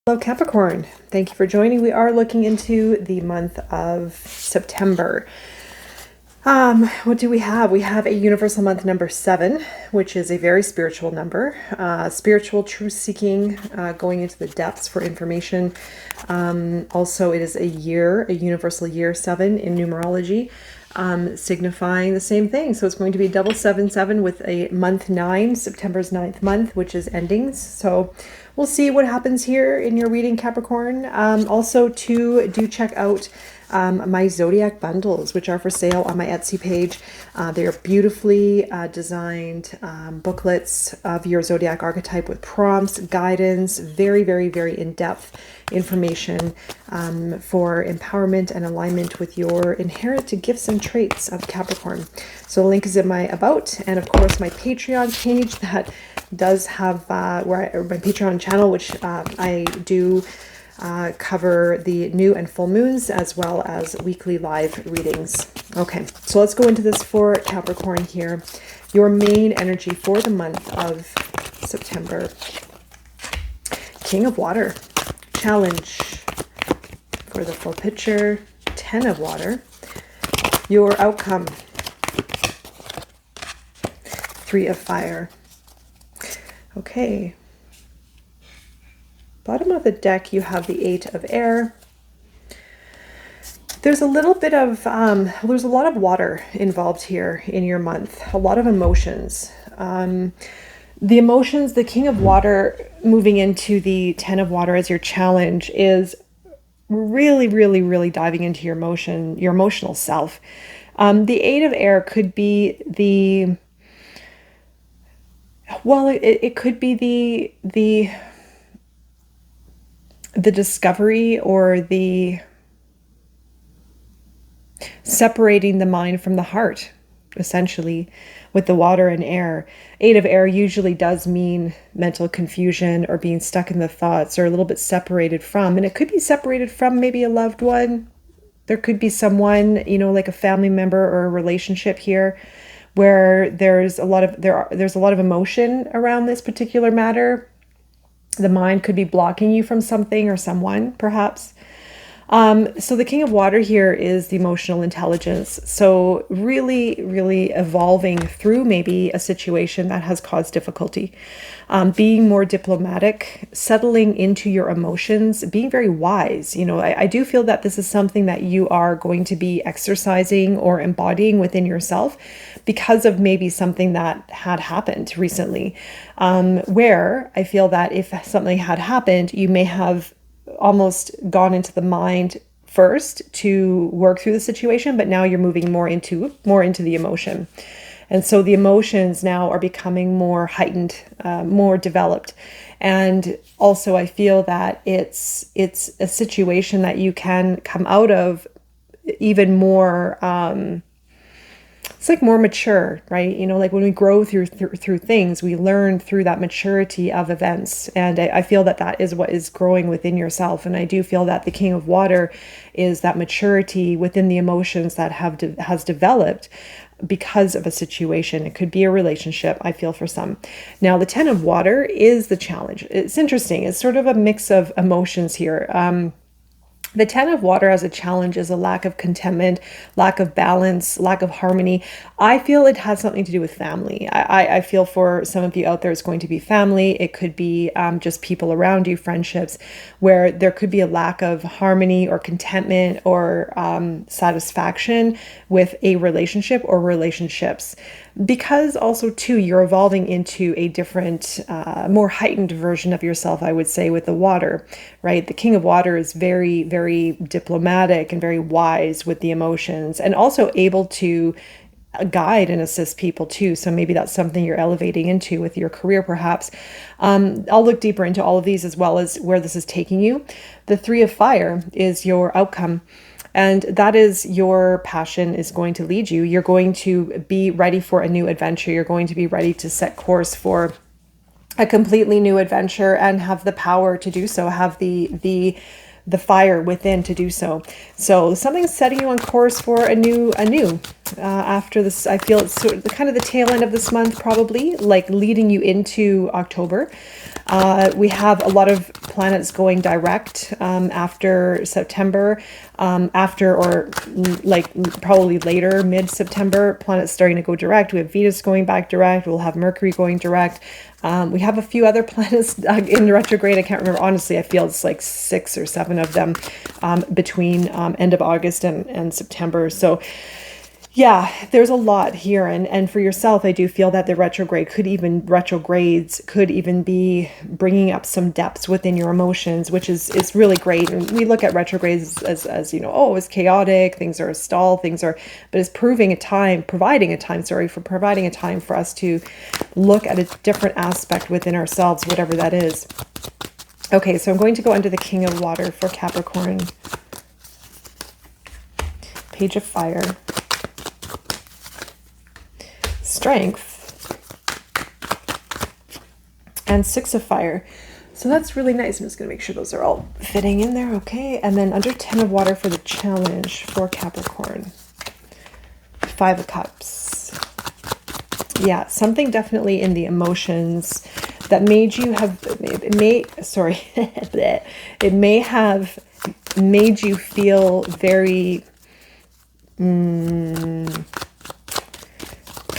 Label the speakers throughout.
Speaker 1: Hello Capricorn, thank you for joining. We are looking into the month of September. What do we have? We have a universal month number 7, which is a very spiritual number. Spiritual truth seeking, going into the depths for information. Also, it is a year, a universal year 7 in numerology, signifying the same thing. So it's going to be double 7-7 with a month 9, September's 9th month, which is endings. So we'll see what happens here in your reading, Capricorn. Also, do check out my zodiac bundles, which are for sale on my Etsy page. They are beautifully designed booklets of your zodiac archetype with prompts, guidance, very, very, very in-depth information for empowerment and alignment with your inherited gifts and traits of Capricorn. So the link is in my about, and of course my Patreon page that does have my Patreon channel, which I do cover the new and full moons as well as weekly live readings. Okay, so let's go into this for Capricorn here. Your main energy for the month of September. King of Water. Challenge for the full picture. 10 of Water. Your outcome. 3 of Fire. Okay. Bottom of the deck, you have the 8 of Air. There's a little bit of, there's a lot of water involved here in your month. A lot of emotions. The emotions, the King of Water moving into the 10 of Water as your challenge is really, really, really diving into your emotional self. The 8 of Air could be it could be the discovery or the separating the mind from the heart, essentially, with the water and air. 8 of Air usually does mean mental confusion or being stuck in the thoughts or a little bit separated from, and it could be separated from maybe a loved one. There could be someone, like a family member or a relationship here where there's a lot of emotion around this particular matter. The mind could be blocking you from something or someone, perhaps. So the King of Water here is the emotional intelligence. So really, really evolving through maybe a situation that has caused difficulty. Being more diplomatic, settling into your emotions, being very wise. I do feel that this is something that you are going to be exercising or embodying within yourself because of maybe something that had happened recently, where I feel that if something had happened, you may have almost gone into the mind first to work through the situation, but now you're moving more into the emotion. And so the emotions now are becoming more heightened, more developed. And also I feel that it's a situation that you can come out of even more, it's like more mature, right? Like when we grow through things, we learn through that maturity of events. And I feel that is what is growing within yourself. And I do feel that the King of Water is that maturity within the emotions that has developed because of a situation. It could be a relationship, I feel, for some. Now, the 10 of Water is the challenge. It's interesting. It's sort of a mix of emotions here. The 10 of Water as a challenge is a lack of contentment, lack of balance, lack of harmony. I feel it has something to do with family. I feel for some of you out there, it's going to be family. It could be just people around you, friendships, where there could be a lack of harmony or contentment or satisfaction with a relationship or relationships. Because also, too, you're evolving into a different, more heightened version of yourself, I would say, with the water, right? The King of Water is very, very diplomatic and very wise with the emotions and also able to guide and assist people, too. So maybe that's something you're elevating into with your career, perhaps. I'll look deeper into all of these as well as where this is taking you. The 3 of Fire is your outcome. And that is your passion is going to lead you. You're going to be ready for a new adventure. You're going to be ready to set course for a completely new adventure and have the power to do so, have the fire within to do so. So something's setting you on course for a new after this. I feel it's sort of kind of the tail end of this month, probably like leading you into October. We have a lot of planets going direct after September, after or like probably later, mid-September, planets starting to go direct. We have Venus going back direct. We'll have Mercury going direct. We have a few other planets in retrograde. I can't remember. Honestly, I feel it's like 6 or 7 of them between end of August and September. So yeah, there's a lot here. And for yourself, I do feel that the retrogrades could even be bringing up some depths within your emotions, which is really great. And we look at retrogrades as you know, oh, it's chaotic, things are a stall, but it's providing a time for us to look at a different aspect within ourselves, whatever that is. Okay, so I'm going to go under the King of Water for Capricorn. Page of Fire. Strength, and 6 of Fire. So that's really nice. I'm just going to make sure those are all fitting in there. Okay. And then under 10 of Water for the challenge for Capricorn. 5 of Cups. Yeah, something definitely in the emotions that made you have, it may have made you feel very,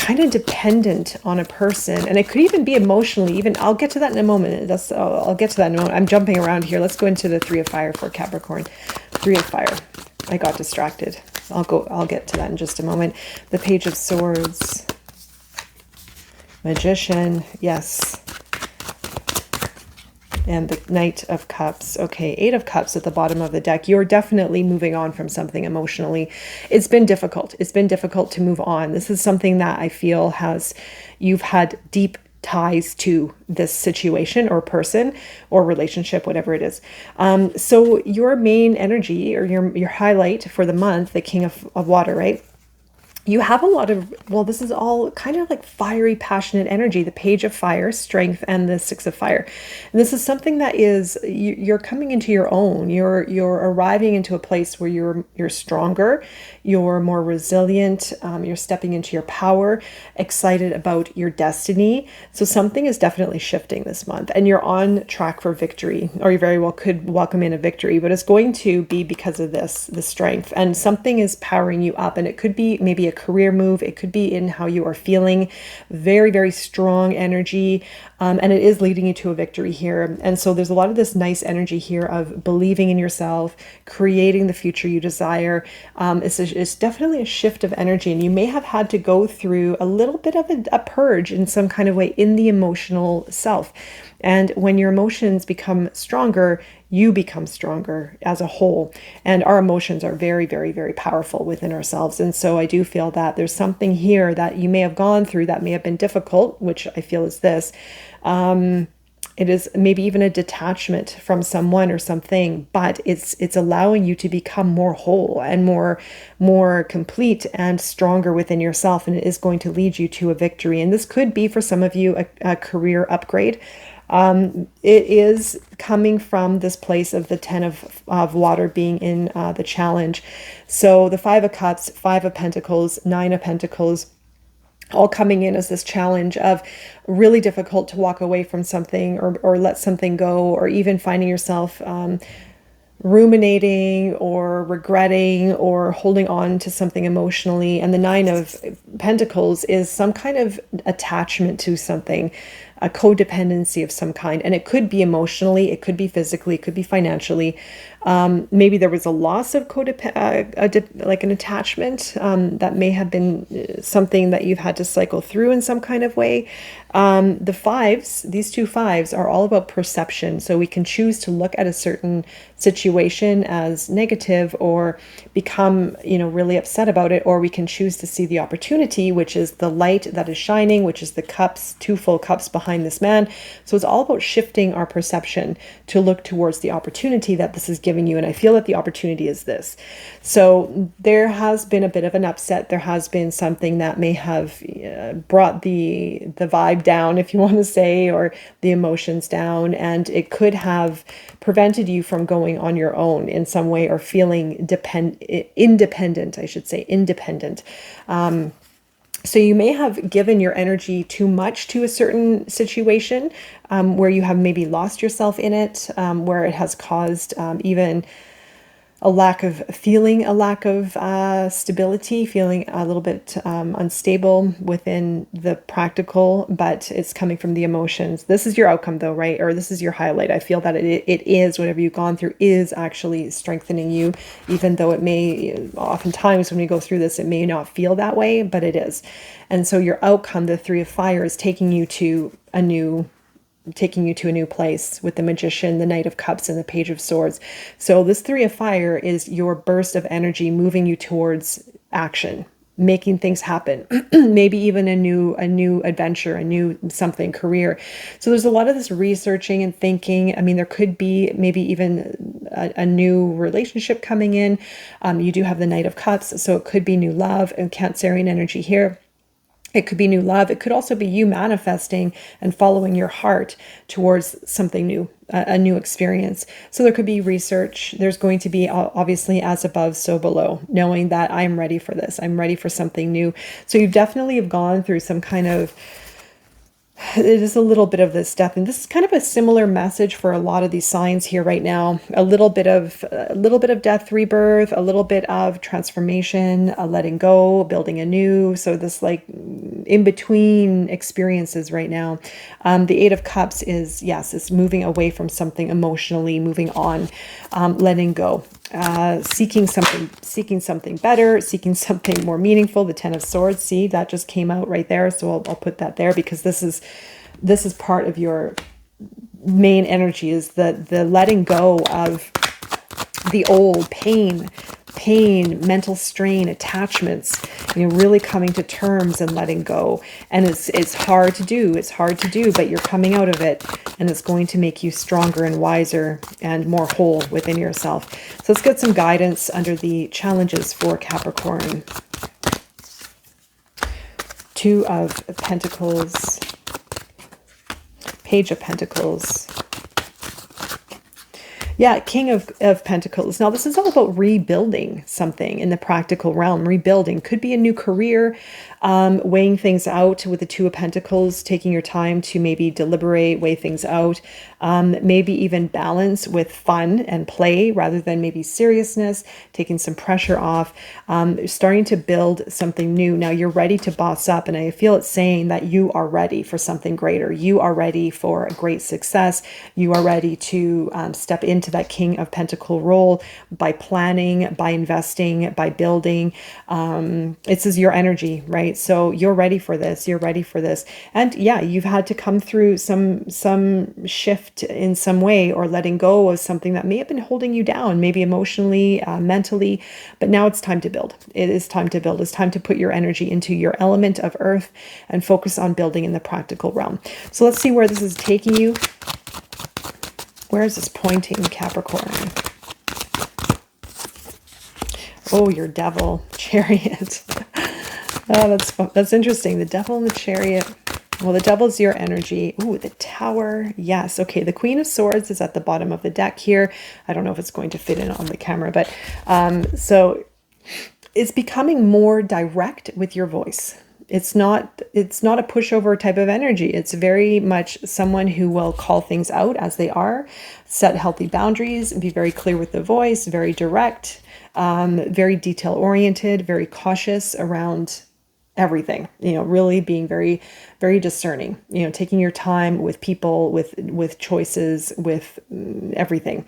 Speaker 1: kind of dependent on a person, and it could even be emotionally. Even I'll get to that in a moment. I'll get to that in a moment. I'm jumping around here. Let's go into the 3 of Fire for Capricorn. 3 of Fire. I got distracted. I'll get to that in just a moment. The Page of Swords. Magician. Yes. And the Knight of Cups. Okay, 8 of Cups at the bottom of the deck. You're definitely moving on from something emotionally. It's been difficult. It's been difficult to move on. This is something that I feel you've had deep ties to this situation or person or relationship, whatever it is. So your main energy or your highlight for the month, the King of Water, right? You have a lot of, well, this is all kind of like fiery, passionate energy, the Page of Fire, Strength, and the 6 of Fire. And this is something that is, you're coming into your own. You're arriving into a place where you're stronger, you're more resilient, you're stepping into your power, excited about your destiny. So something is definitely shifting this month, and you're on track for victory, or you very well could welcome in a victory, but it's going to be because of the strength, and something is powering you up, and it could be maybe a career move. It could be in how you are feeling. Very, very strong energy. And it is leading you to a victory here. And so there's a lot of this nice energy here of believing in yourself, creating the future you desire. It's definitely a shift of energy. And you may have had to go through a little bit of a purge in some kind of way in the emotional self. And when your emotions become stronger, you become stronger as a whole. And our emotions are very, very, very powerful within ourselves. And so I do feel that there's something here that you may have gone through that may have been difficult, which I feel is this. It is maybe even a detachment from someone or something, but it's allowing you to become more whole and more complete and stronger within yourself. And it is going to lead you to a victory. And this could be for some of you a career upgrade. It is coming from this place of the 10 of Water being in the challenge. So the 5 of Cups, 5 of Pentacles, 9 of Pentacles, all coming in as this challenge of really difficult to walk away from something or let something go, or even finding yourself ruminating or regretting or holding on to something emotionally. And the 9 of Pentacles is some kind of attachment to something, a codependency of some kind. And it could be emotionally, it could be physically, it could be financially. Maybe there was a loss of like an attachment that may have been something that you've had to cycle through in some kind of way. The 5s, these 2 5s are all about perception. So we can choose to look at a certain situation as negative or become, really upset about it, or we can choose to see the opportunity, which is the light that is shining, which is the cups, 2 full cups behind this man. So it's all about shifting our perception to look towards the opportunity that this is giving you. And I feel that the opportunity is this. So there has been a bit of an upset. There has been something that may have brought the vibe down, if you want to say, or the emotions down. And it could have prevented you from going on your own in some way, or feeling independent, I should say, independent. So you may have given your energy too much to a certain situation, where you have maybe lost yourself in it, where it has caused even a lack of stability, feeling a little bit unstable within the practical, but it's coming from the emotions. This is your outcome though, right? Or this is your highlight. I feel that it is, whatever you've gone through is actually strengthening you, even though it may, oftentimes when we go through this, it may not feel that way, but it is. And so your outcome, the Three of Fire, is taking you to a new place with the Magician, the Knight of Cups, and the Page of Swords. So this Three of Fire is your burst of energy moving you towards action, making things happen, maybe even a new adventure, a new something, career. So there's a lot of this researching and thinking. I mean, there could be maybe even a new relationship coming in. You do have the Knight of Cups, so it could be new love and Cancerian energy here. It could be new love. It could also be you manifesting and following your heart towards something new, a new experience. So there could be research. There's going to be obviously as above, so below, knowing that I'm ready for this. I'm ready for something new. So you definitely have gone through some kind of, it is a little bit of this step, and this is kind of a similar message for a lot of these signs here right now. A little bit of death, rebirth, a little bit of transformation, a letting go, building anew. So this like in between experiences right now. The Eight of Cups is, yes, it's moving away from something emotionally, moving on, letting go. Seeking something better, seeking something more meaningful. The Ten of Swords, see, that just came out right there. So I'll put that there, because this is part of your main energy, is the letting go of the old pain, mental strain, attachments, really coming to terms and letting go. And it's hard to do. It's hard to do, but you're coming out of it, and it's going to make you stronger and wiser and more whole within yourself. So let's get some guidance under the challenges for Capricorn. Two of Pentacles, Page of Pentacles. Yeah, King of Pentacles. Now, this is all about rebuilding something in the practical realm. Rebuilding could be a new career, weighing things out with the Two of Pentacles, taking your time to maybe deliberate, weigh things out, maybe even balance with fun and play rather than maybe seriousness, taking some pressure off, starting to build something new. Now, you're ready to boss up, and I feel it's saying that you are ready for something greater. You are ready for a great success. You are ready to step into that King of Pentacle role by planning, by investing, by building. This is your energy, right? So you're ready for this. You're ready for this. And yeah, you've had to come through some shift in some way, or letting go of something that may have been holding you down, maybe emotionally, mentally, but now it's time to build. It is time to build. It's time to put your energy into your element of earth and focus on building in the practical realm. So let's see where this is taking you. Where is this pointing, Capricorn? Oh, your Devil, Chariot. Oh, that's interesting. The Devil and the Chariot. Well, the Devil's your energy. Ooh, the Tower. Yes. Okay. The Queen of Swords is at the bottom of the deck here. I don't know if it's going to fit in on the camera, but so it's becoming more direct with your voice. It's not a pushover type of energy. It's very much someone who will call things out as they are, set healthy boundaries, and be very clear with the voice, very direct, very detail oriented, very cautious around everything, really being very, very discerning, taking your time with people, with choices, with everything.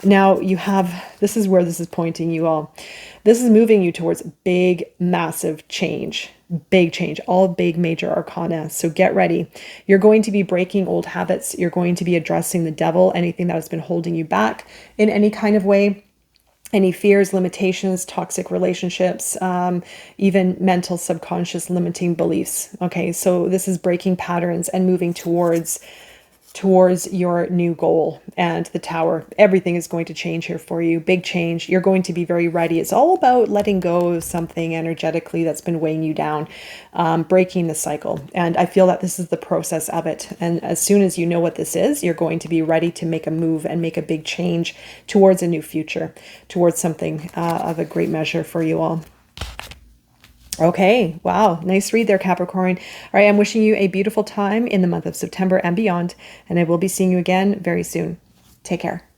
Speaker 1: Now this is where this is pointing you all. This is moving you towards big, massive change. Big change, all big major arcana. So get ready. You're going to be breaking old habits. You're going to be addressing the devil, anything that has been holding you back in any kind of way, any fears, limitations, toxic relationships, even mental, subconscious limiting beliefs. Okay, so this is breaking patterns and moving towards your new goal. And the Tower, everything is going to change here for you. Big change. You're going to be very ready. It's all about letting go of something energetically that's been weighing you down, breaking the cycle. And I feel that this is the process of it. And as soon as you know what this is, you're going to be ready to make a move and make a big change towards a new future, towards something of a great measure for you all. Okay. Wow. Nice read there, Capricorn. All right. I'm wishing you a beautiful time in the month of September and beyond. And I will be seeing you again very soon. Take care.